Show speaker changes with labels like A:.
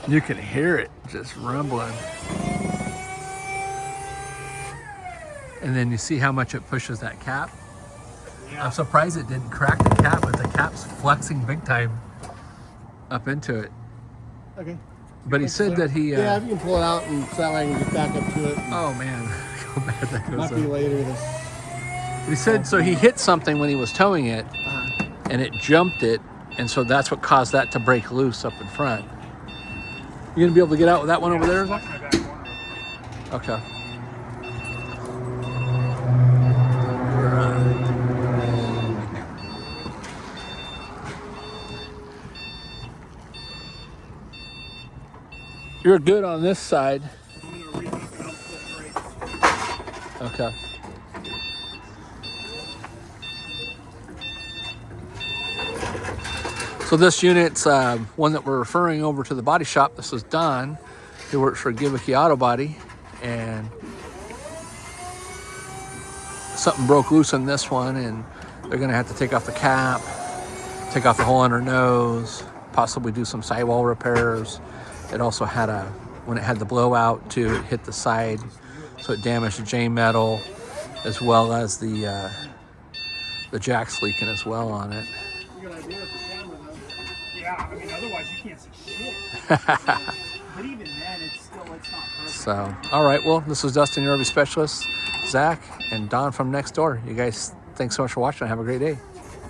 A: You can hear it just rumbling. And then you see how much it pushes that cap. Yeah. I'm surprised it didn't crack the cap, but the cap's flexing big time up into it.
B: Okay.
A: But he said that he...
B: yeah, if you can pull it out and so that way I can get back up to it.
A: Oh, man. How bad that goes.
B: Might be later this...
A: He said, so he hit something when he was towing it, and it jumped it, and so that's what caused that to break loose up in front. You gonna be able to get out with that one over there? Okay. You're good on this side. Okay. So this unit's one that we're referring over to the body shop. This is Don. He works for Gimmicky Auto Body, and something broke loose on this one, and they're gonna have to take off the cap, take off the hole under nose, possibly do some sidewall repairs. It also had when it had the blowout too, it hit the side, so it damaged the J metal, as well as the jack's leaking as well on it.
C: Good idea with the camera, though. Yeah, I mean, otherwise you can't see shit. But even then, it's not perfect.
A: So, all right, well, this is Dustin, your RV specialist, Zach, and Don from next door. You guys, thanks so much for watching. Have a great day.